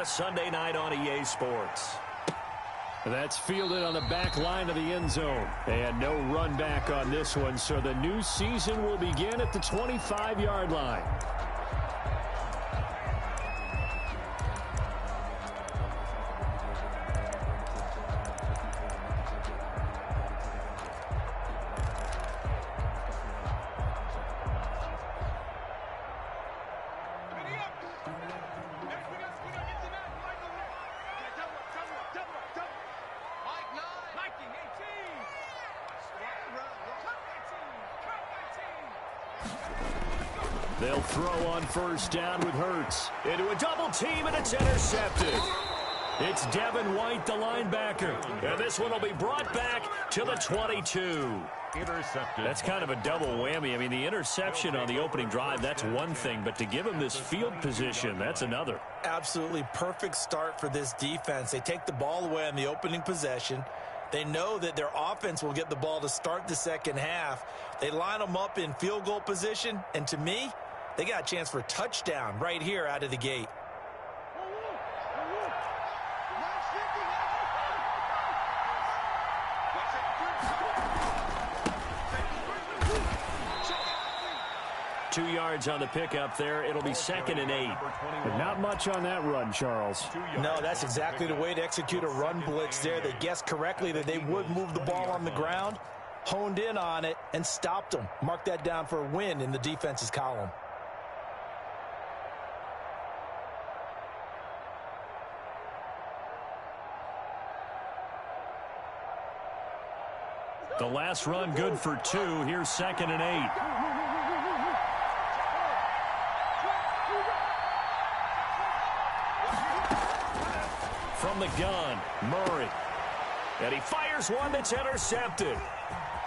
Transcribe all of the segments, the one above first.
a Sunday night on EA Sports. That's fielded on the back line of the end zone. And no run back on this one, so the new season will begin at the 25-yard line. They'll throw on first down with Hurts. Into a double team, and it's intercepted. It's Devin White, the linebacker. And this one will be brought back to the 22. Intercepted. That's kind of a double whammy. I mean, the interception on the opening drive, that's one thing. But to give him this field position, that's another. Absolutely perfect start for this defense. They take the ball away on the opening possession. They know that their offense will get the ball to start the second half. They line them up in field goal position. And to me, they got a chance for a touchdown right here out of the gate. Two yards on the pickup there. It'll be 2nd and 8. But not much on that run, Charles. No, that's exactly the way to execute a run blitz there. They guessed correctly that they would move the ball on the ground, honed in on it, and stopped them. Mark that down for a win in the defense's column. The last run good for 2. Here's 2nd and 8. From the gun, Murray. And he fires one that's intercepted.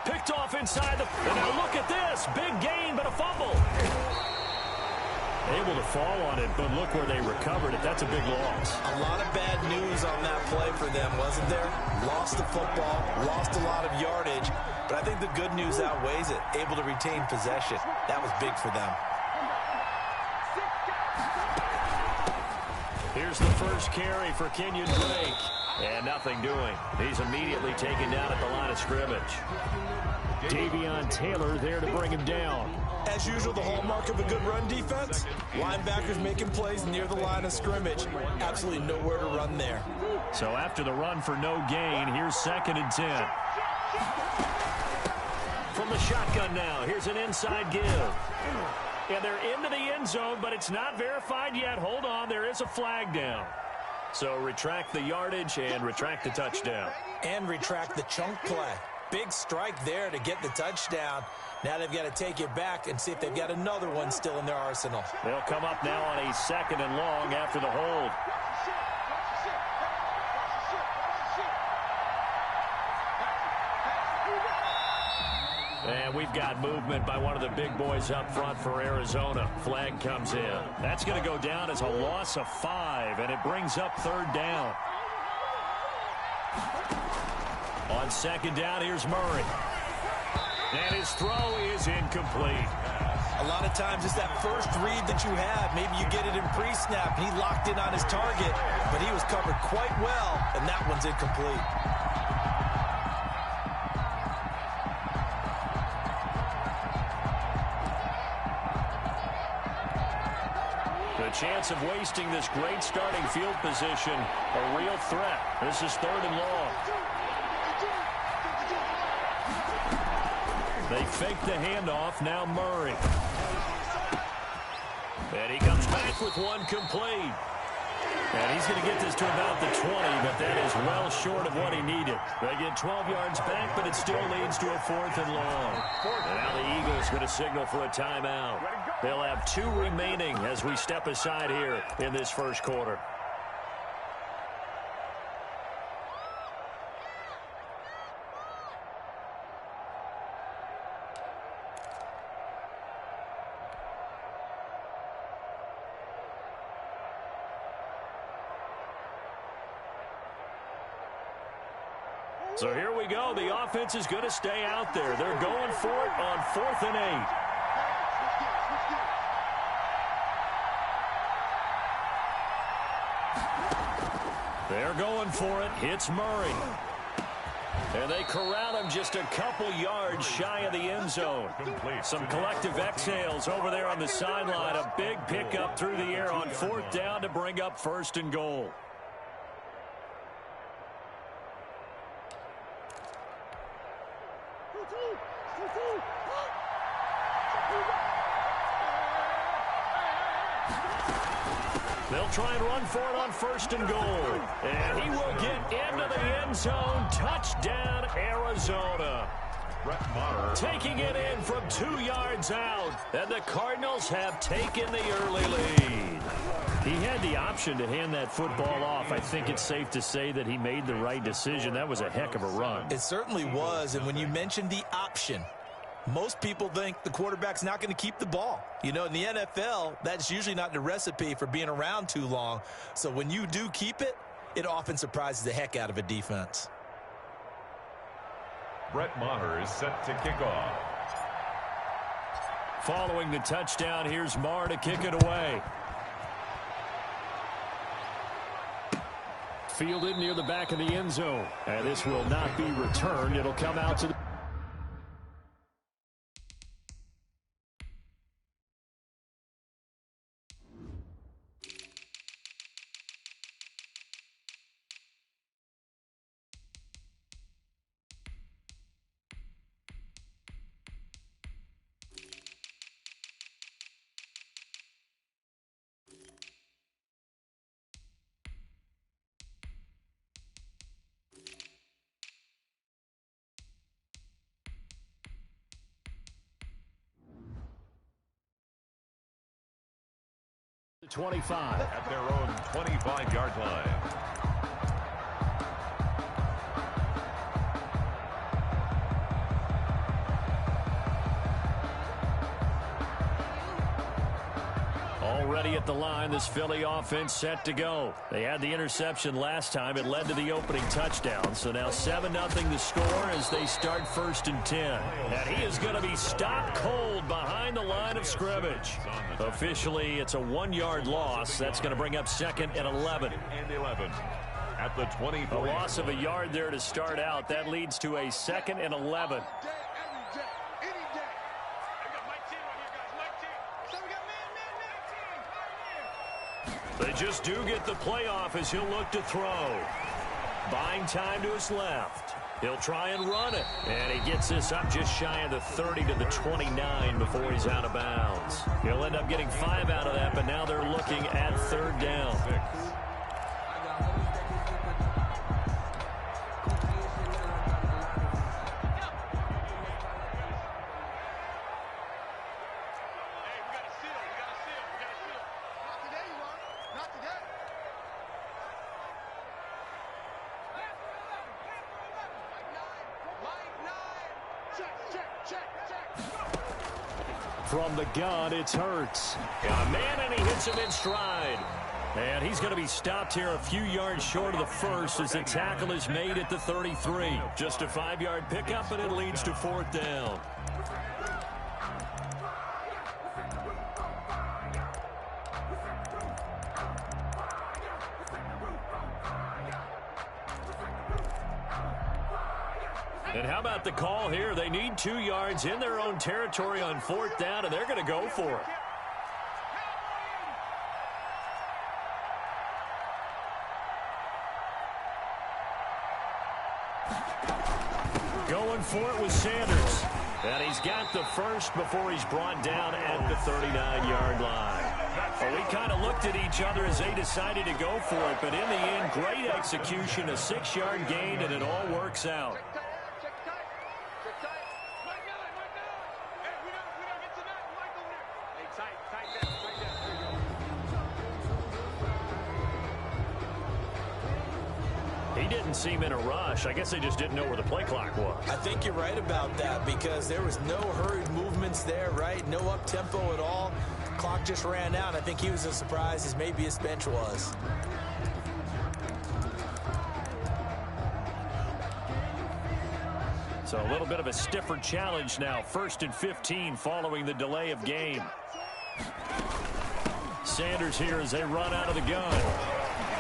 Picked off inside the... And now look at this. Big gain, but a fumble. Able to fall on it, but look where they recovered it. That's a big loss. A lot of bad news on that play for them, wasn't there? Lost the football, lost a lot of yardage, but I think the good news outweighs it. Able to retain possession. That was big for them. Here's the first carry for Kenyon Drake. And nothing doing. He's immediately taken down at the line of scrimmage. Davion Taylor there to bring him down. As usual, the hallmark of a good run defense, linebackers making plays near the line of scrimmage. Absolutely nowhere to run there. So after the run for no gain, here's 2nd and 10. From the shotgun now, here's an inside give. And they're into the end zone, but it's not verified yet. Hold on, there is a flag down. So retract the yardage and retract the touchdown. And retract the chunk play. Big strike there to get the touchdown. Now they've got to take it back and see if they've got another one still in their arsenal. They'll come up now on a 2nd and long after the hold. And we've got movement by one of the big boys up front for Arizona. Flag comes in. That's going to go down as a loss of 5, and it brings up 3rd down. On 2nd down, here's Murray. And his throw is incomplete. A lot of times it's that first read that you have. Maybe you get it in pre-snap. He locked in on his target, but he was covered quite well, and that one's incomplete. The chance of wasting this great starting field position, a real threat. This is 3rd and long. They fake the handoff, now Murray. And he comes back with one complete. And he's going to get this to about the 20, but that is well short of what he needed. They get 12 yards back, but it still leads to a 4th and long. And now the Eagles going to signal for a timeout. They'll have 2 remaining as we step aside here in this first quarter. So here we go. The offense is going to stay out there. They're going for it on 4th and 8. They're going for it. Hits Murray. And they corral him just a couple yards shy of the end zone. Some collective exhales over there on the sideline. A big pickup through the air on 4th down to bring up 1st and goal. They'll try and run for it on 1st and goal. And he will get into the end zone. Touchdown, Arizona. Taking it in from 2 yards out. And the Cardinals have taken the early lead. He had the option to hand that football off. I think it's safe to say that he made the right decision. That was a heck of a run. It certainly was. And when you mentioned the option, most people think the quarterback's not going to keep the ball. You know, in the NFL, that's usually not the recipe for being around too long. So when you do keep it, it often surprises the heck out of a defense. Brett Maher is set to kick off. Following the touchdown, here's Maher to kick it away. Fielded near the back of the end zone. And this will not be returned. It'll come out to the... The 25. At their own 25-yard line. Already at the line, this Philly offense set to go. They had the interception last time. It led to the opening touchdown. So now 7-0 the score as they start 1st and 10. And he is going to be stopped cold behind the line of scrimmage. Officially, it's a 1-yard loss. That's going to bring up 2nd and 11. At the 24. A loss of a yard there to start out. That leads to a 2nd and 11. They just do get the playoff as he'll look to throw. Buying time to his left. He'll try and run it. And he gets this up just shy of the 30 to the 29 before he's out of bounds. He'll end up getting 5 out of that, but now they're looking at 3rd down. From the gun, it's Hurts. Got a man, and he hits him in stride. And he's going to be stopped here a few yards short of the first as the tackle is made at the 33. Just a 5-yard pickup, and it leads to 4th down. And how about the call here? They need 2 yards in their own territory on 4th down, and they're going to go for it. Going for it with Sanders. And he's got the first before he's brought down at the 39-yard line. Well, we kind of looked at each other as they decided to go for it, but in the end, great execution, a 6-yard gain, and it all works out. He didn't seem in a rush. I guess they just didn't know where the play clock was. I think you're right about that because there was no hurried movements there, right? No up-tempo at all. Clock just ran out. I think he was as surprised as maybe his bench was. So a little bit of a stiffer challenge now. 1st and 15 following the delay of game. Sanders here as they run out of the gun.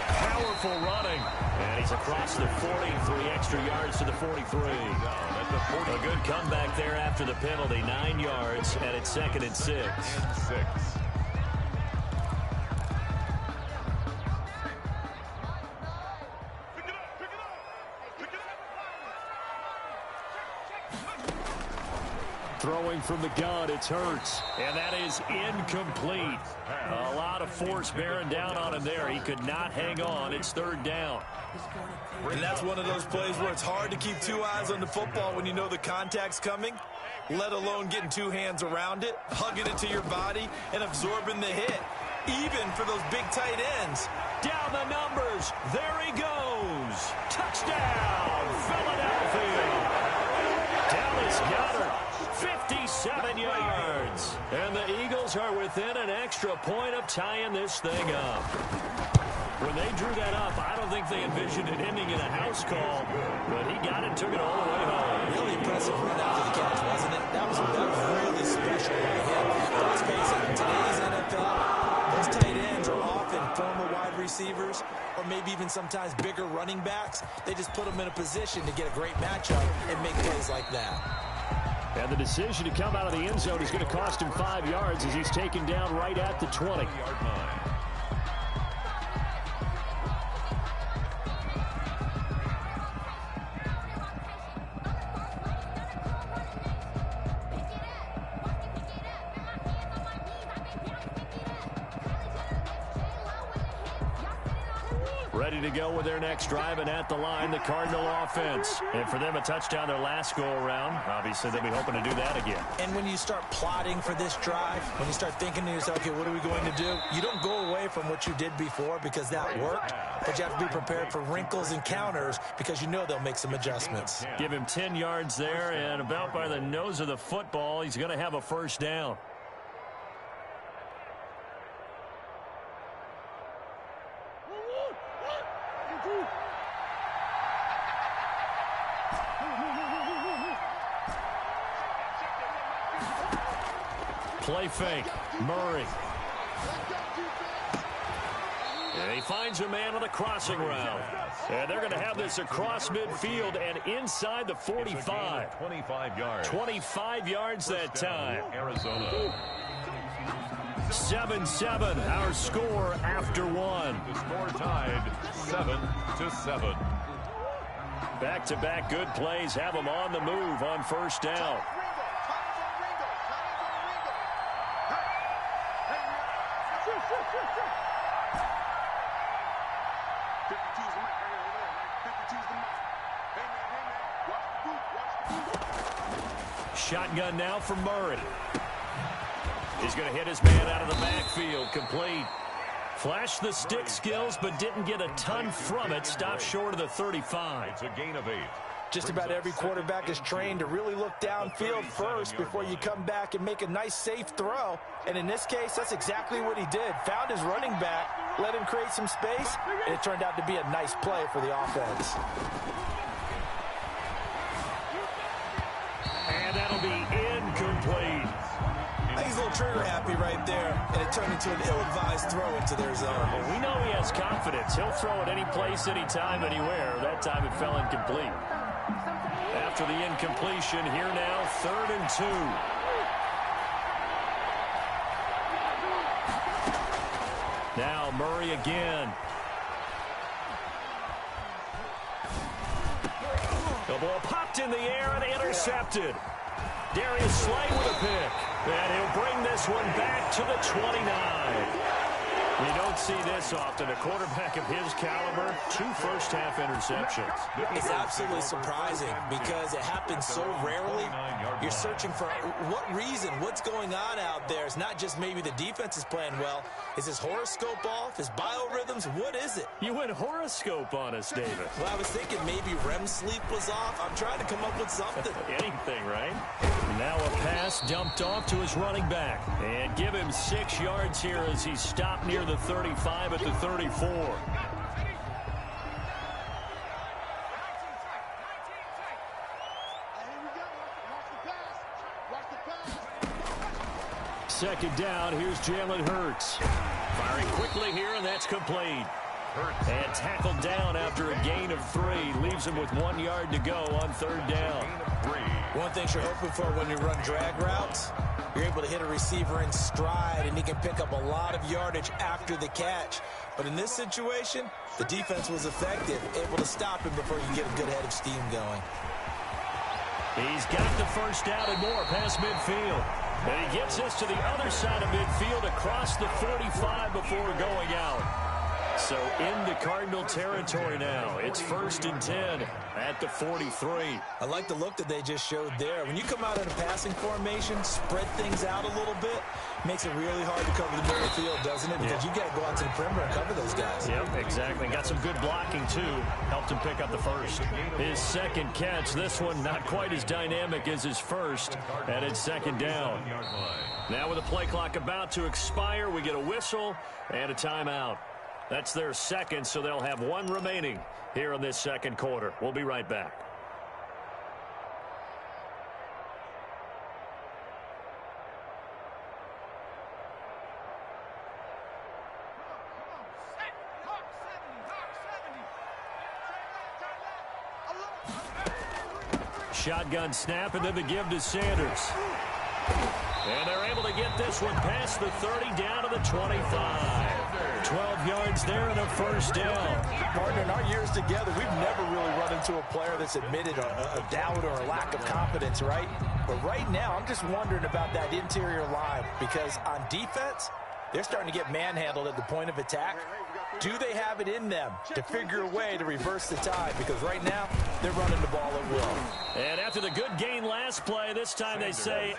Powerful powerful running. And he's across the 40, 3 extra yards to the 43. A good comeback there after the penalty. 9 yards, and it's 2nd and 6. Throwing from the gun, it's Hurts. And that is incomplete. A lot of force bearing down on him there. He could not hang on. It's 3rd down. And that's one of those plays where it's hard to keep 2 eyes on the football when you know the contact's coming, let alone getting 2 hands around it, hugging it to your body, and absorbing the hit, even for those big tight ends. Down the numbers. There he goes. Touchdown, Philadelphia. Dallas Goedert. 57 yards. And the Eagles are within an extra point of tying this thing up. When they drew that up, I don't think they envisioned it ending in a house call, but he got it, took it all the way home. Really impressive run after the catch, wasn't it? That was really special by him. Let's face it, in today's NFL, those tight ends are often former wide receivers or maybe even sometimes bigger running backs. They just put them in a position to get a great matchup and make plays like that. And the decision to come out of the end zone is going to cost him 5 yards as he's taken down right at the 20-yard line. Ready to go with their next drive, and at the line, the Cardinal offense. And for them, a touchdown their last go-around. Obviously, they'll be hoping to do that again. And when you start plotting for this drive, when you start thinking to yourself, okay, what are we going to do? You don't go away from what you did before because that worked, but you have to be prepared for wrinkles and counters because you know they'll make some adjustments. Give him 10 yards there, and about by the nose of the football, he's going to have a 1st down. Play fake. Murray. And he finds a man on a crossing route. And they're going to have this across midfield and inside the 45. 25 yards. 25 yards that time. Arizona. 7-7, our score after 1. The score tied 7-7. Back-to-back good plays have them on the move on 1st down. Shotgun now for Murray. He's going to hit his man out of the backfield. Complete. Flashed the stick skills, but didn't get a ton from it. Stopped short of the 35. It's a gain of 8. Just about every quarterback is trained to really look downfield first before you come back and make a nice, safe throw. And in this case, that's exactly what he did. Found his running back, let him create some space, and it turned out to be a nice play for the offense. And that'll be incomplete. I think he's a little trigger happy right there, and it turned into an ill-advised throw into their zone. Well, we know he has confidence. He'll throw it any place, anytime, anywhere. That time it fell incomplete. After the incompletion, here now, 3rd and 2. Now Murray again. The ball popped in the air and intercepted. Darius Slay with a pick. And he'll bring this one back to the 29. You don't see this often. A quarterback of his caliber, 2 first-half interceptions. It's absolutely surprising because it happens so rarely. You're searching for what reason, what's going on out there. It's not just maybe the defense is playing well. Is his horoscope off? His biorhythms? What is it? You went horoscope on us, David. Well, I was thinking maybe REM sleep was off. I'm trying to come up with something. Anything, right? Now a pass dumped off to his running back. And give him 6 yards here as he stopped near the 35 at the 34. Second down, here's Jalen Hurts. Firing quickly here, and that's complete. And tackled down after a gain of 3. Leaves him with 1 yard to go on 3rd down. One thing you're hoping for when you run drag routes, you're able to hit a receiver in stride, and he can pick up a lot of yardage after the catch. But in this situation, the defense was effective, able to stop him before you get a good head of steam going. He's got the first down and more past midfield. And he gets us to the other side of midfield across the 45 before going out. So into Cardinal territory now. It's 1st and 10 at the 43. I like the look that they just showed there. When you come out in a passing formation, spread things out a little bit, makes it really hard to cover the middle of the field, doesn't it? Because you got to go out to the perimeter and cover those guys. Yep, exactly. Got some good blocking, too. Helped him pick up the first. His second catch, this one not quite as dynamic as his first, and it's 2nd down. Now with the play clock about to expire, we get a whistle and a timeout. That's their second, so they'll have 1 remaining here in this 2nd quarter. We'll be right back. Shotgun snap, and then the give to Sanders. And they're able to get this one past the 30 down to the 25. 12 yards there and a first down. Partner, in our years together, we've never really run into a player that's admitted a doubt or a lack of confidence, right? But right now, I'm just wondering about that interior line, because on defense, they're starting to get manhandled at the point of attack. Do they have it in them to figure a way to reverse the tide? Because right now, they're running the ball at will. And after the good gain last play, this time they say,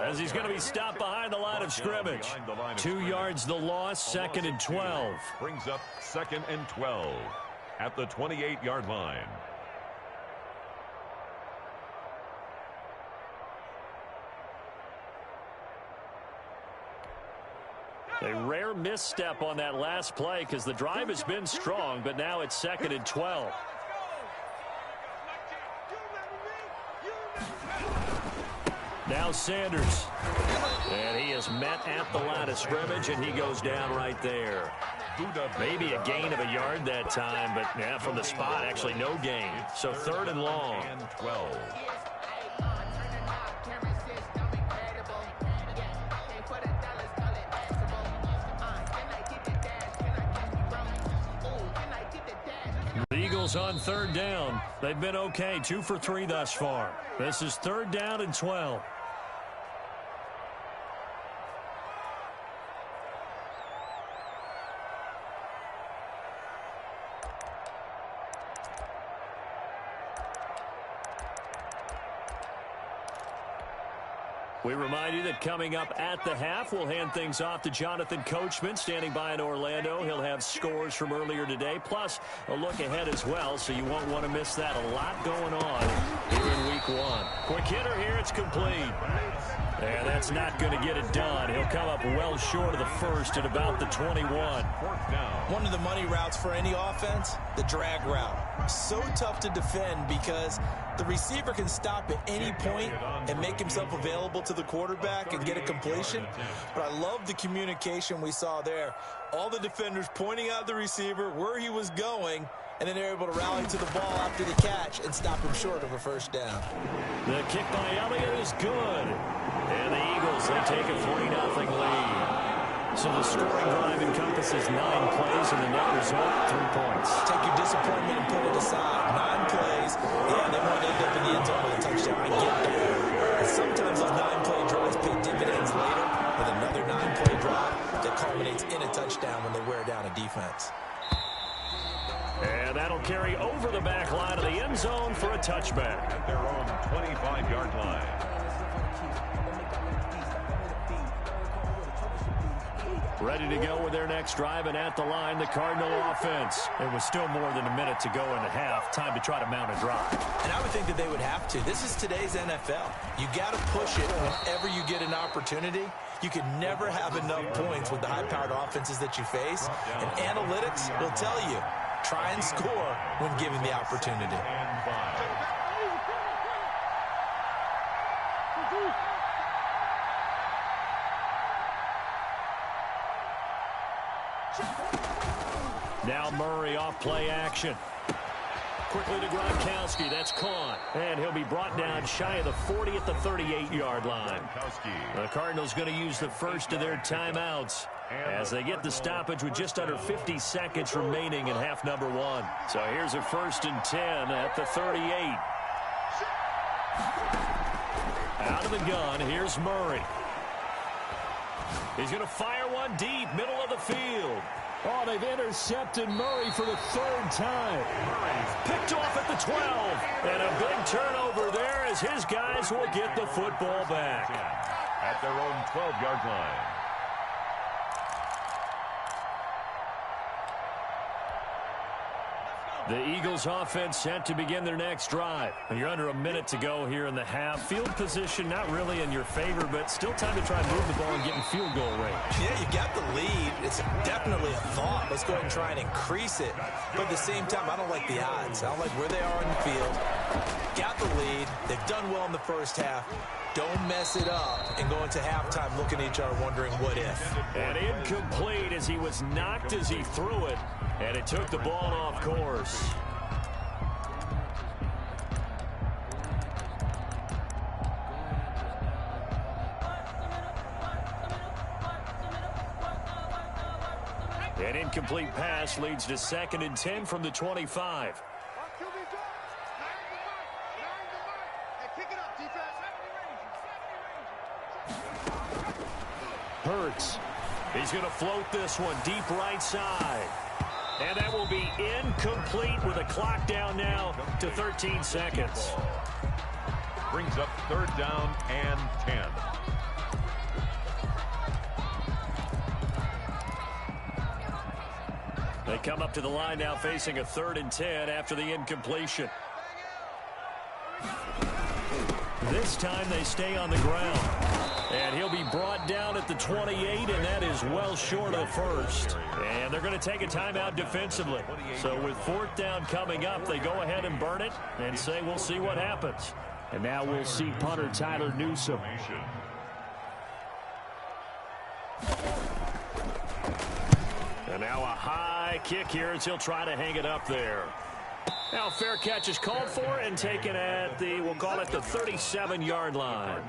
as he's going to be stopped behind the line of scrimmage. 2 yards the loss, 2nd and 12. Brings up 2nd and 12 at the 28-yard line. A rare misstep on that last play because the drive has been strong, but now it's 2nd and 12. Now Sanders. And he is met at the line of scrimmage, and he goes down right there. Maybe a gain of a yard that time, but yeah, from the spot, actually no gain. So 3rd and long. 12. Eagles on 3rd down. They've been okay, 2 for 3 thus far. This is 3rd down and 12. We remind you that coming up at the half, we'll hand things off to Jonathan Coachman, standing by in Orlando. He'll have scores from earlier today, plus a look ahead as well, so you won't want to miss that. A lot going on here in Week 1. Quick hitter here, it's complete. And that's not going to get it done. He'll come up well short of the first at about the 21. One of the money routes for any offense, the drag route. So tough to defend because the receiver can stop at any point and make himself available to the quarterback and get a completion. But I love the communication we saw there. All the defenders pointing out the receiver, where he was going, and then they're able to rally to the ball after the catch and stop him short of a first down. The kick by Elliott is good. And the Eagles, they take a 3-0 lead. So the scoring drive encompasses 9 plays, and the net result, 3 points. Take your disappointment and put it aside. 9 plays. Yeah, they want to end up in the end zone with a touchdown. I get that. And sometimes those 9-play drives pay dividends later with another 9-play drive that culminates in a touchdown when they wear down a defense. And that'll carry over the back line of the end zone for a touchback. At their own 25-yard line. Ready to go with their next drive, and at the line, the Cardinal offense. It was still more than a minute to go in the half. Time to try to mount a drive. And I would think that they would have to. This is today's NFL. You got to push it whenever you get an opportunity. You can never have enough points with the high-powered offenses that you face. And analytics will tell you, try and score when given the opportunity. Now Murray off play action. Quickly to Gronkowski. That's caught. And he'll be brought down shy of the 40 at the 38-yard line. The Cardinals going to use the first of their timeouts as they get the stoppage with just under 50 seconds remaining in half number one. So here's a 1st and 10 at the 38. Out of the gun, here's Murray. He's going to fire one deep, middle of the field. Oh, they've intercepted Murray for the 3rd time. Murray's picked off at the 12. And a big turnover there as his guys will get the football back. At their own 12-yard line. The Eagles offense set to begin their next drive. You're under a minute to go here in the half. Field position not really in your favor, but still time to try and move the ball and get in field goal range. Yeah, you got the lead. It's definitely a thought. Let's go ahead and try and increase it. But at the same time, I don't like the odds. I don't like where they are in the field. Got the lead. They've done well in the first half. Don't mess it up and go into halftime looking at each other wondering what if. And incomplete as he was knocked as he threw it. And it took the ball off course. An incomplete pass leads to 2nd and 10 from the 25. Hurts. He's going to float this one deep right side. And that will be incomplete with a clock down now to 13 seconds. Brings up 3rd down and 10. They come up to the line now facing a 3rd and 10 after the incompletion. This time they stay on the ground. And he'll be brought down at the 28, and that is well short of the first. And they're going to take a timeout defensively. So with 4th down coming up, they go ahead and burn it and say we'll see what happens. And now we'll see punter Tyler Newsome. And now a high kick here as he'll try to hang it up there. Now fair catch is called for and taken at the, we'll call it the 37-yard line.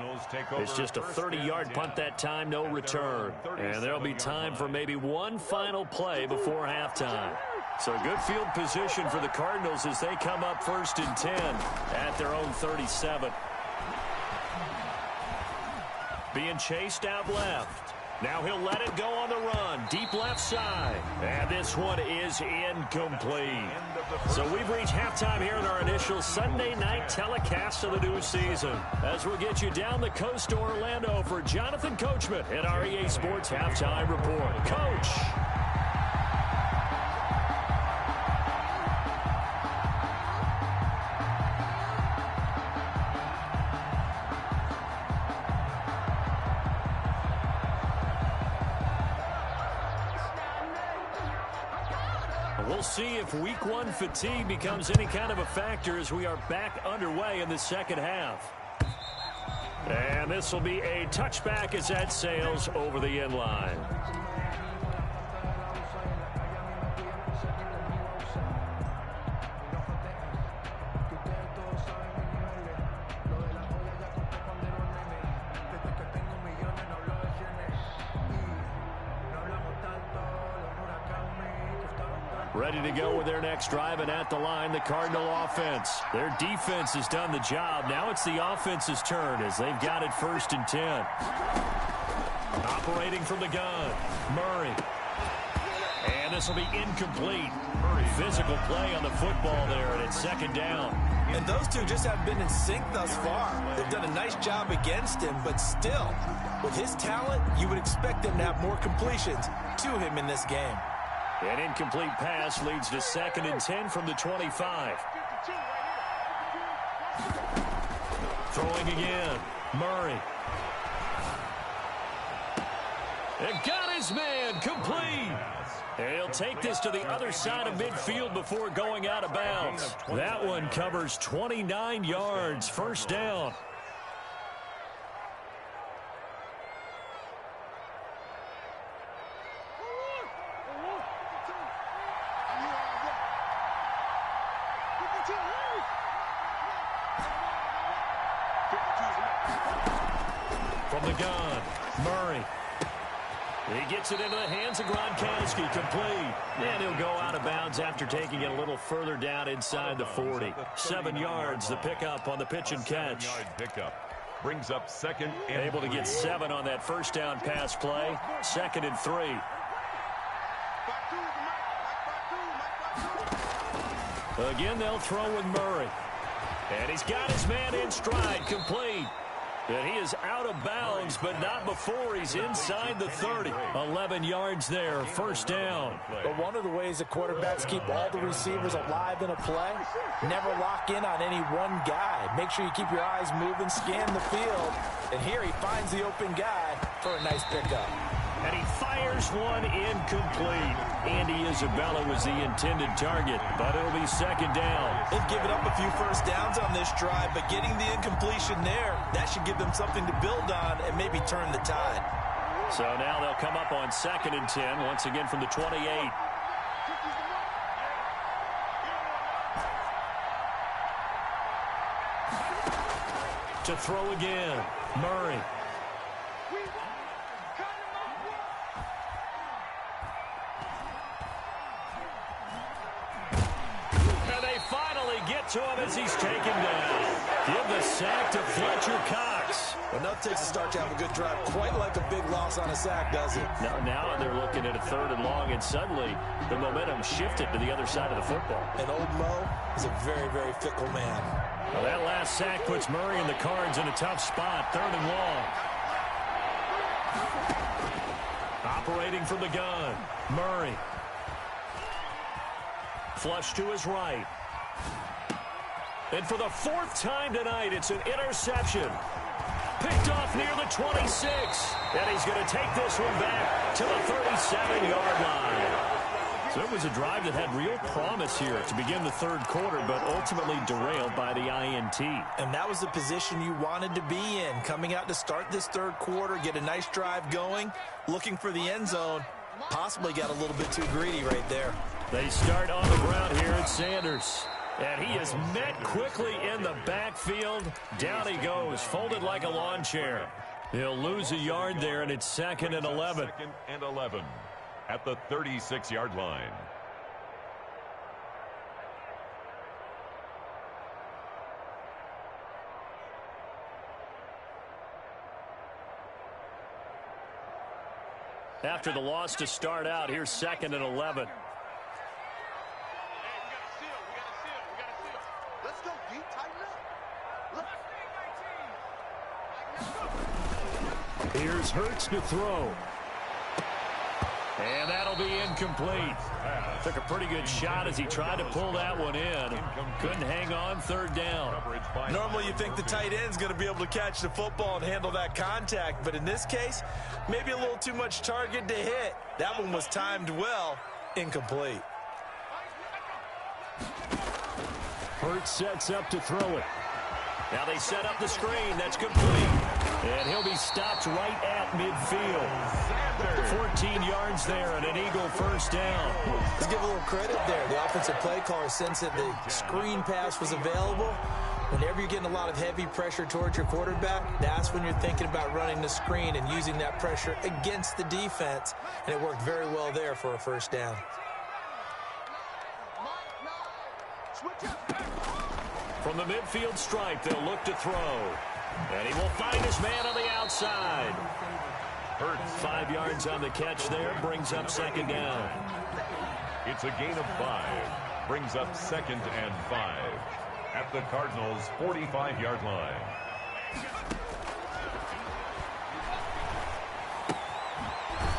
It's just a 30-yard punt that time, no return. And there'll be time for maybe one final play before halftime. So good field position for the Cardinals as they come up 1st and 10 at their own 37. Being chased out left. Now he'll let it go on the run. Deep left side. And this one is incomplete. So we've reached halftime here in our initial Sunday night telecast of the new season. As we'll get you down the coast to Orlando for Jonathan Coachman at our EA Sports Halftime Report. Coach. We'll see if week one fatigue becomes any kind of a factor as we are back underway in the second half. And this will be a touchback as that sails over the end line. Ready to go with their next drive, and at the line, the Cardinal offense. Their defense has done the job. Now it's the offense's turn as they've got it 1st and 10. Operating from the gun, Murray. And this will be incomplete. Physical play on the football there, and it's 2nd down. And those two just haven't been in sync thus far. They've done a nice job against him, but still, with his talent, you would expect them to have more completions to him in this game. An incomplete pass leads to 2nd and 10 from the 25. Throwing again, Murray. And got his man, complete. And he'll take this to the other side of midfield before going out of bounds. That one covers 29 yards, 1st down. From the gun, Murray. He gets it into the hands of Gronkowski, complete. And he'll go out of bounds after taking it a little further down inside the 40. 7 yards, the pickup on the pitch and catch. 7-yard pickup brings up second and able to get 7 on that first down pass play. 2nd and 3. Again, they'll throw with Murray. And he's got his man in stride, complete. And he is out of bounds, but not before he's inside the 30. 11 yards there, first down. But one of the ways the quarterbacks keep all the receivers alive in a play, never lock in on any one guy. Make sure you keep your eyes moving, scan the field. And here he finds the open guy for a nice pickup. And he fires one incomplete. Andy Isabella was the intended target, but it'll be 2nd down. They've given up a few first downs on this drive, but getting the incompletion there, that should give them something to build on and maybe turn the tide. So now they'll come up on 2nd and 10, once again from the 28. To throw again, Murray. Get to him as he's taken down. Give the sack to Fletcher Cox. Enough takes a start to have a good drive. Quite like a big loss on a sack, does it? Now they're looking at a 3rd and long, and suddenly the momentum shifted to the other side of the football. And old Mo is a very, very fickle man. Well, that last sack puts Murray and the Cards in a tough spot. 3rd and long. Operating from the gun, Murray. Flush to his right. And for the 4th time tonight, it's an interception. Picked off near the 26. And he's going to take this one back to the 37-yard line. So it was a drive that had real promise here to begin the 3rd quarter, but ultimately derailed by the INT. And that was the position you wanted to be in. Coming out to start this 3rd quarter, get a nice drive going, looking for the end zone. Possibly got a little bit too greedy right there. They start on the ground here at Sanders. And he is met quickly in the backfield. Down he goes, folded like a lawn chair. He'll lose a yard there, and it's 2nd and 11. 2nd and 11 at the 36-yard line. After the loss to start out, here's 2nd and 11. Here's Hurts to throw. And that'll be incomplete. Took a pretty good shot as he tried to pull that one in. Couldn't hang on, 3rd down. Normally you think the tight end's going to be able to catch the football and handle that contact, but in this case, maybe a little too much target to hit. That one was timed well, incomplete. Hurts sets up to throw it. Now they set up the screen. That's complete. And he'll be stopped right at midfield. 14 yards there and an Eagle first down. Let's give a little credit there. The offensive play caller sensed that the screen pass was available. Whenever you're getting a lot of heavy pressure towards your quarterback, that's when you're thinking about running the screen and using that pressure against the defense. And it worked very well there for a first down. From the midfield stripe, they'll look to throw. And he will find his man on the outside. Hurts 5 yards on the catch there, brings up 2nd down. It's a gain of 5, brings up 2nd and 5 at the Cardinals' 45-yard line.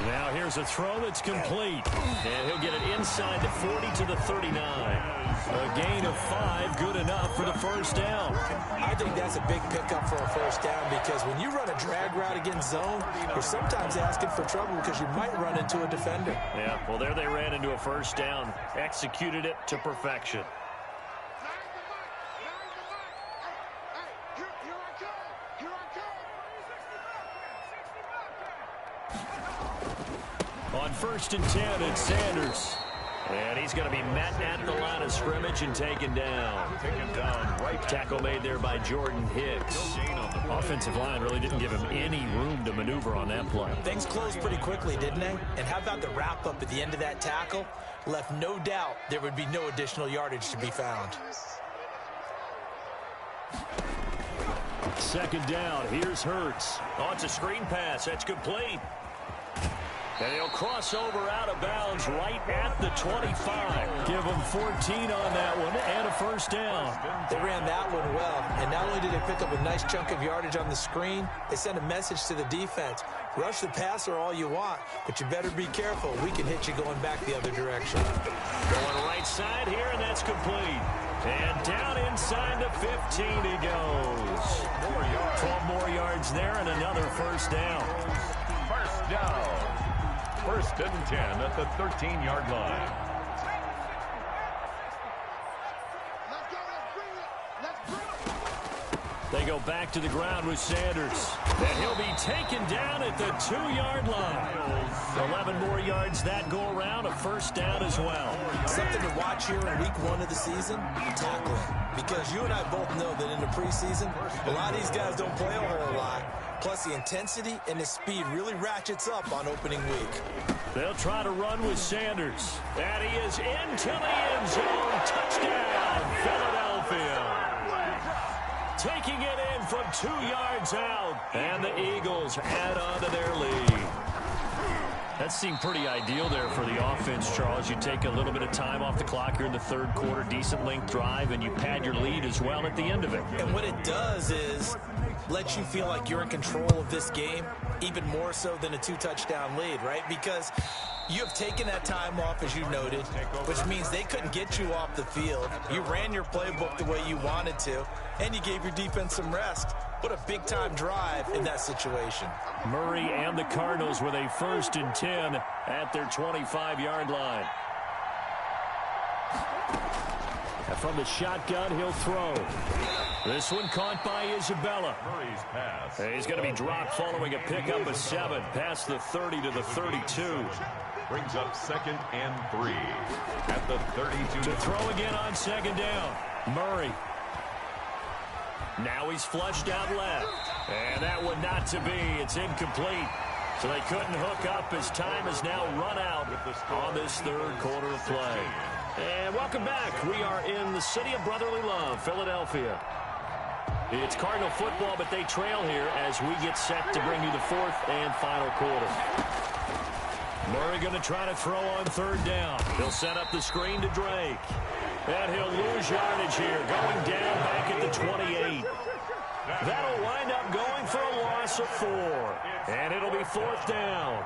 Now here's a throw that's complete. And he'll get it inside the 40 to the 39. A gain of 5, good enough for the first down. I think that's a big pickup for a first down because when you run a drag route against zone, you're sometimes asking for trouble because you might run into a defender. Yeah, well, there they ran into a first down. Executed it to perfection. On 1st and 10, it's Sanders. And he's going to be met at the line of scrimmage and taken down. Tackle made there by Jordan Hicks. Offensive line really didn't give him any room to maneuver on that play. Things closed pretty quickly, didn't they? And how about the wrap-up at the end of that tackle? Left no doubt there would be no additional yardage to be found. Second down, here's Hurts. Oh, it's a screen pass. That's complete. And he'll cross over out of bounds right at the 25. Give him 14 on that one and a first down. They ran that one well, and not only did they pick up a nice chunk of yardage on the screen, they sent a message to the defense. Rush the passer all you want, but you better be careful. We can hit you going back the other direction. Going right side here, and that's complete. And down inside the 15 he goes. 12 more yards there and another first down. First down. First and 10 at the 13-yard line. They go back to the ground with Sanders. And he'll be taken down at the 2-yard line. 11 more yards that go around, a first down as well. Something to watch here in week 1 of the season, tackling. Because you and I both know that in the preseason, a lot of these guys don't play a whole lot. Plus, the intensity and the speed really ratchets up on opening week. They'll try to run with Sanders. And he is into the end zone. Touchdown, Philadelphia. Taking it in from 2 yards out. And the Eagles add on to their lead. That seemed pretty ideal there for the offense, Charles. You take a little bit of time off the clock here in the third quarter, decent length drive, and you pad your lead as well at the end of it. And what it does is let you feel like you're in control of this game, even more so than a 2-touchdown lead, right? Because you have taken that time off, as you noted, which means they couldn't get you off the field. You ran your playbook the way you wanted to, and you gave your defense some rest. What a big-time drive in that situation. Murray and the Cardinals with a 1st and 10 at their 25-yard line. And from the shotgun, he'll throw. This one caught by Isabella. Murray's pass. And he's going to be dropped following a pickup of 7 past the 30 to the 32. Brings up 2nd and 3 at the 32. To throw again on 2nd down. Murray. Now he's flushed out left. And that one not to be. It's incomplete. So they couldn't hook up as time is now run out on this third quarter of play. And welcome back. We are in the city of brotherly love, Philadelphia. It's Cardinal football, but they trail here as we get set to bring you the 4th and final quarter. Murray going to try to throw on 3rd down. He'll set up the screen to Drake. And he'll lose yardage here, going down back at the 28. That'll wind up going for a loss of 4. And it'll be 4th down.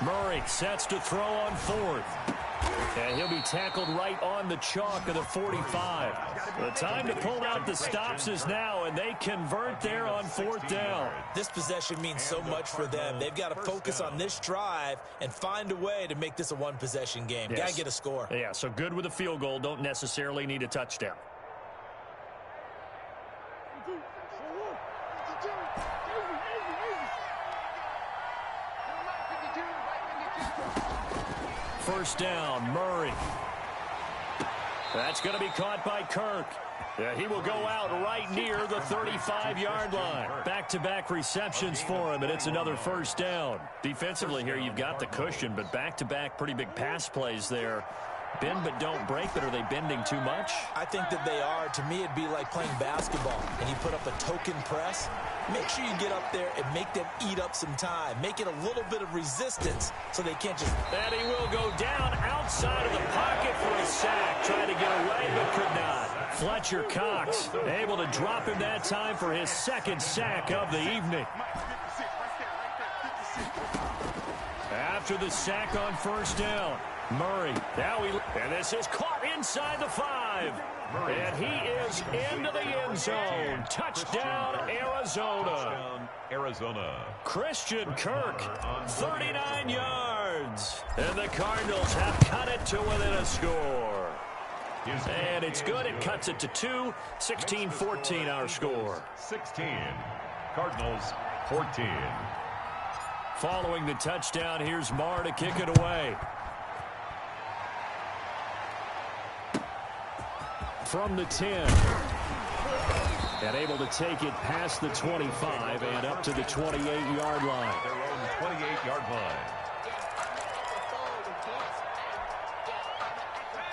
Murray sets to throw on 4th. And he'll be tackled right on the chalk of the 45. The time to pull out the stops is now, and they convert there on 4th down. This possession means so much for them. They've got to focus on this drive and find a way to make this a one-possession game. Yes. Got to get a score. Yeah, so good with a field goal. Don't necessarily need a touchdown. First down, Murray. That's going to be caught by Kirk. Yeah, he will go out right near the 35-yard line. Back-to-back receptions for him, and it's another first down. Defensively here, you've got the cushion, but back-to-back pretty big pass plays there. Bend but don't break, but are they bending too much? I think that they are. To me, it'd be like playing basketball, and you put up a token press. Make sure you get up there and make them eat up some time. Make it a little bit of resistance so they can't just... And he will go down outside of the pocket for a sack. Tried to get away, but could not. Fletcher Cox able to drop him that time for his 2nd sack of the evening. After the sack on first down, Murray. And this is caught inside the 5. And he is into the end zone. Touchdown, Arizona. Christian Kirk, 39 yards. And the Cardinals have cut it to within a score. And it's good. It cuts it to 2. 16-14 our score. 16. Cardinals 14. Following the touchdown, here's Marr to kick it away. From the 10. And able to take it past the 25 and up to the 28-yard line. Their own 28-yard line.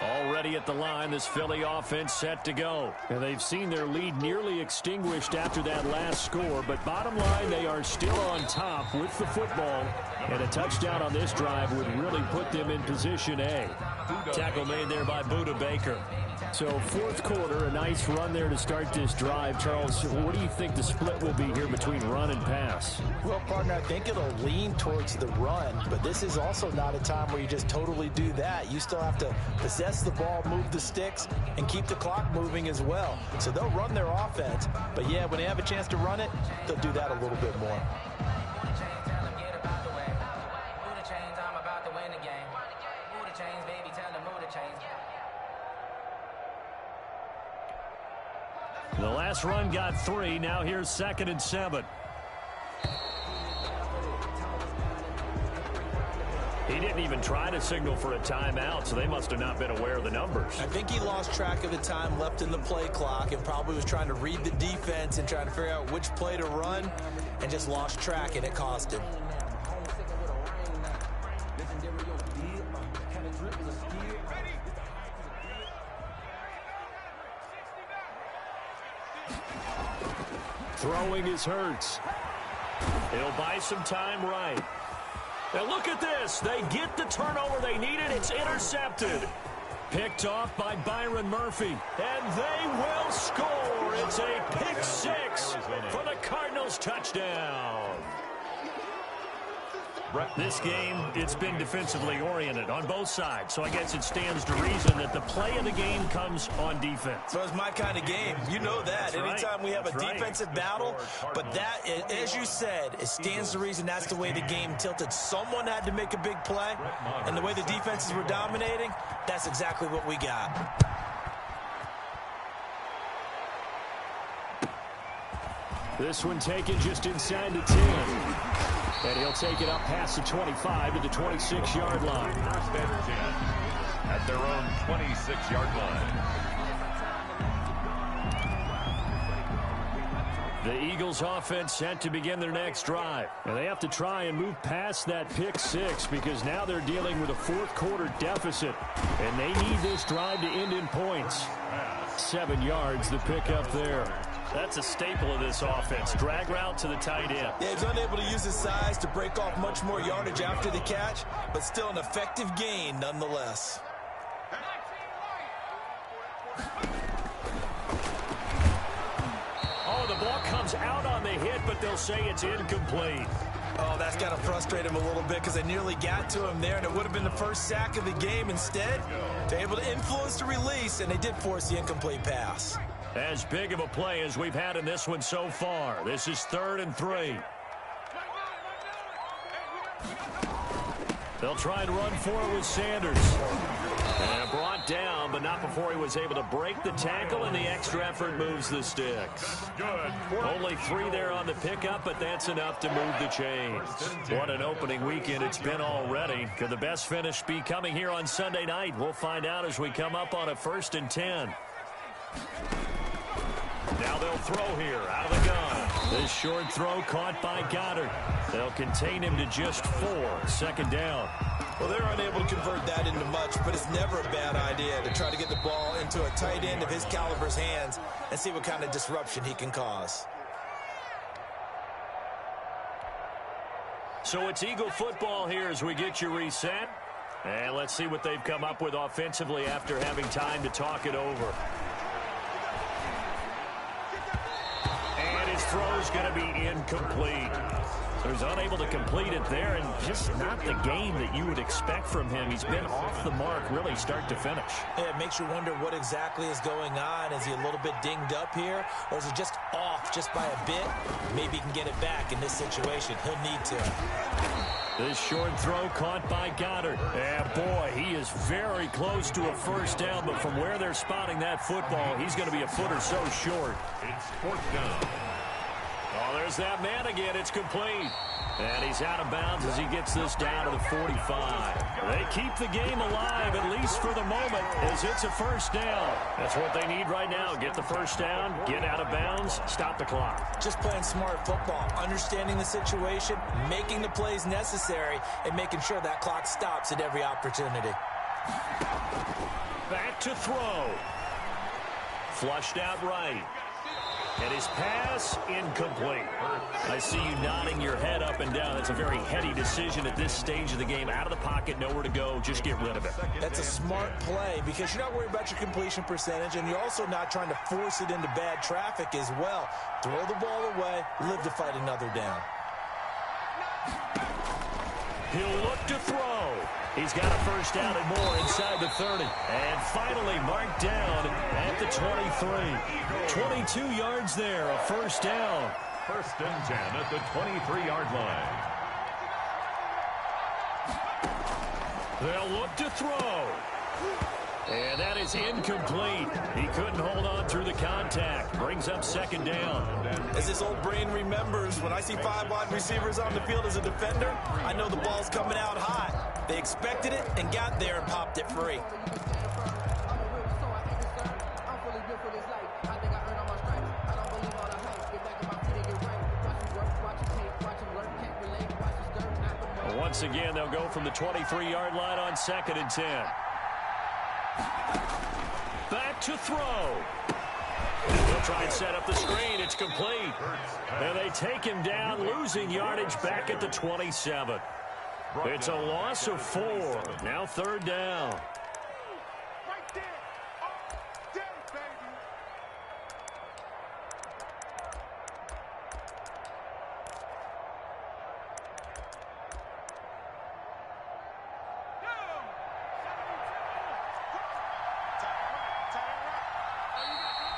Already at the line, this Philly offense set to go. And they've seen their lead nearly extinguished after that last score. But bottom line, they are still on top with the football. And a touchdown on this drive would really put them in position A. Tackle made there by Buda Baker. So fourth quarter, a nice run there to start this drive. Charles, what do you think the split will be here between run and pass? Well, partner, I think it'll lean towards the run, but this is also not a time where you just totally do that. You still have to possess the ball, move the sticks, and keep the clock moving as well. So they'll run their offense, but yeah, when they have a chance to run it, they'll do that a little bit more. The last run got 3. Now here's 2nd and 7. He didn't even try to signal for a timeout, so they must have not been aware of the numbers. I think he lost track of the time left in the play clock and probably was trying to read the defense and trying to figure out which play to run and just lost track, and it cost him. Throwing is Hurts. He'll buy some time right. And look at this. They get the turnover they needed. It's intercepted. Picked off by Byron Murphy. And they will score. It's a pick 6 for the Cardinals touchdown. This game, it's been defensively oriented on both sides, so I guess it stands to reason that the play of the game comes on defense. So it's my kind of game. You know that. That's Anytime right. we have That's a defensive battle, but that, as you said, it stands to reason that's the way the game tilted. Someone had to make a big play, and the way the defenses were dominating, that's exactly what we got. This one taken just inside the 10. And he'll take it up past the 25 to the 26-yard line. First and 10 at their own 26-yard line. The Eagles offense set to begin their next drive. And they have to try and move past that pick 6 because now they're dealing with a fourth quarter deficit. And they need this drive to end in points. 7 yards, the pickup there. That's a staple of this offense. Drag route to the tight end. Yeah, he's unable to use his size to break off much more yardage after the catch, but still an effective gain nonetheless. Oh, the ball comes out on the hit, but they'll say it's incomplete. Oh, that's got to frustrate him a little bit because they nearly got to him there, and it would have been the first sack of the game. Instead, they're able to influence the release, and they did force the incomplete pass. As big of a play as we've had in this one so far. This is 3rd and 3. They'll try and run for it with Sanders. And brought down, but not before he was able to break the tackle, and the extra effort moves the sticks. Only 3 there on the pickup, but that's enough to move the chains. What an opening weekend it's been already. Could the best finish be coming here on Sunday night? We'll find out as we come up on a 1st and 10. Now they'll throw here out of the gun. This short throw caught by Goddard. They'll contain him to just 4. 2nd down. Well, they're unable to convert that into much, but it's never a bad idea to try to get the ball into a tight end of his caliber's hands and see what kind of disruption he can cause. So it's Eagle football here as we get you reset. And let's see what they've come up with offensively after having time to talk it over. And his throw's going to be incomplete. So he's unable to complete it there, and just not the game that you would expect from him. He's been off the mark really start to finish. Yeah, it makes you wonder what exactly is going on. Is he a little bit dinged up here, or is he just off just by a bit? Maybe he can get it back in this situation. He'll need to. This short throw caught by Goddard. And boy, he is very close to a 1st down, but from where they're spotting that football, he's going to be a foot or so short. It's 4th down. Oh, there's that man again. It's complete. And he's out of bounds as he gets this down to the 45. They keep the game alive, at least for the moment, as it's a first down. That's what they need right now. Get the first down, get out of bounds, stop the clock. Just playing smart football, understanding the situation, making the plays necessary, and making sure that clock stops at every opportunity. Back to throw. Flushed out right. And his pass, incomplete. I see you nodding your head up and down. That's a very heady decision at this stage of the game. Out of the pocket, nowhere to go. Just get rid of it. That's a smart play because you're not worried about your completion percentage, and you're also not trying to force it into bad traffic as well. Throw the ball away, live to fight another down. He'll look to throw. He's got a first down and more inside the 30. And finally marked down at the 23. 22 yards there, a first down. First and 10 at the 23-yard line. They'll look to throw. And that is incomplete. He couldn't hold on through the contact. Brings up second down. As this old brain remembers, when I see 5 wide receivers on the field as a defender, I know the ball's coming out hot. They expected it and got there and popped it free. Once again, they'll go from the 23-yard line on second and 10. Back to throw. They'll try and set up the screen. It's complete. And they take him down, losing yardage back at the 27. It's a loss of 4. Now third down.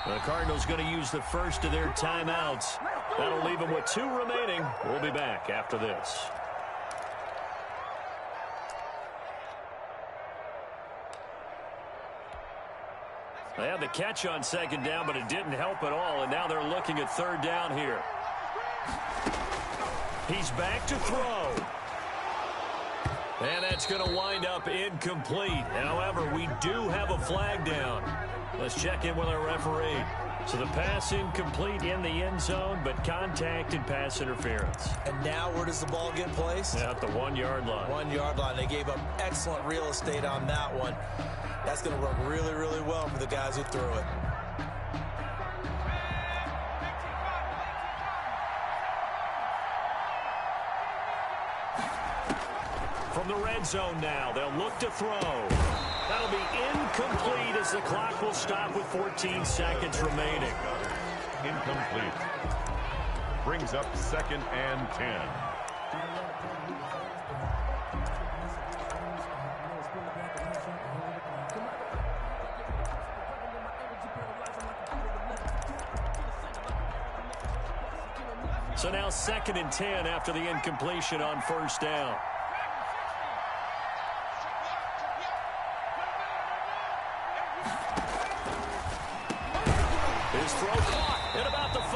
The Cardinals going to use the first of their timeouts. That'll leave them with 2 remaining. We'll be back after this. They had the catch on second down, but it didn't help at all, and now they're looking at third down here. He's back to throw. And that's going to wind up incomplete. However, we do have a flag down. Let's check in with our referee. So the pass incomplete in the end zone, but contact and pass interference. And now where does the ball get placed? At the 1-yard line. 1-yard line. They gave up excellent real estate on that one. That's going to work really, really well for the guys who threw it. From the red zone now, they'll look to throw. That'll be incomplete as the clock will stop with 14 seconds remaining. Incomplete. Brings up second and 10. So now second and 10 after the incompletion on first down. His throw caught at about the 5.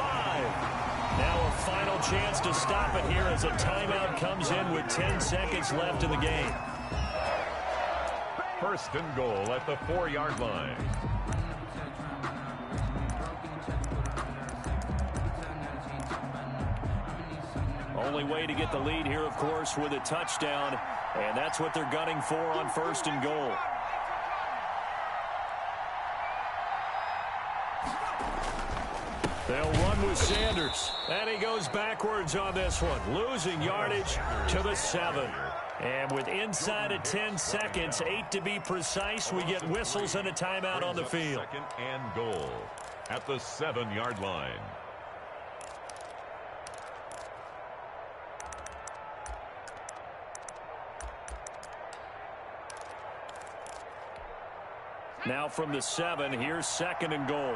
Now a final chance to stop it here as a timeout comes in with 10 seconds left in the game. First and goal at the 4-yard line. Only way to get the lead here, of course, with a touchdown, and that's what they're gunning for on first and goal. They'll run with Sanders, and he goes backwards on this one, losing yardage to the 7. And with inside of 10 seconds, 8 to be precise, we get whistles and a timeout on the field. Second and goal at the 7-yard line. Now from the 7, here's second and goal.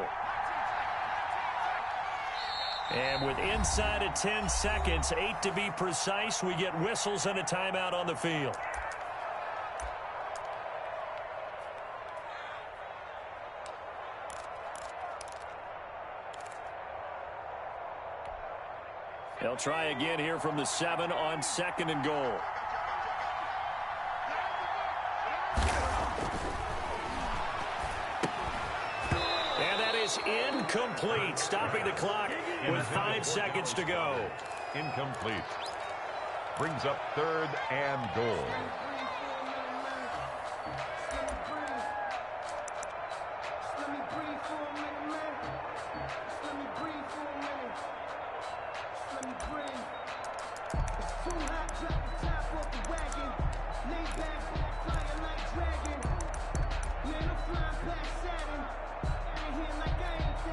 And with inside of 10 seconds, 8 to be precise, we get whistles and a timeout on the field. They'll try again here from the 7 on 2nd and goal. And that is incomplete, stopping the clock with 5 seconds to go. Incomplete. Brings up 3rd and goal.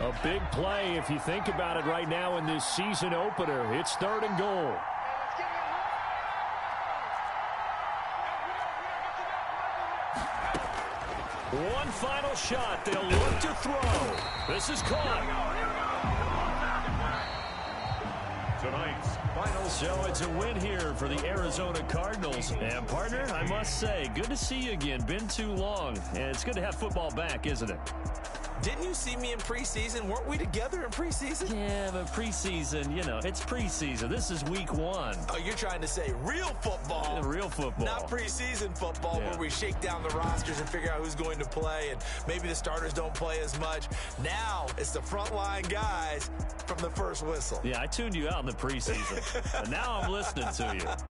A big play if you think about it right now in this season opener. It's 3rd and goal. One final shot. They'll look to throw. This is caught. Tonight's final. So it's a win here for the Arizona Cardinals. And, partner, I must say, good to see you again. Been too long. And it's good to have football back, isn't it? Didn't you see me in preseason? Weren't we together in preseason? Yeah, but preseason, you know, it's preseason. This is week 1. Oh, you're trying to say real football. Yeah, real football. Not preseason football where we shake down the rosters and figure out who's going to play, and maybe the starters don't play as much. Now it's the frontline guys from the first whistle. Yeah, I tuned you out in the preseason. But now I'm listening to you.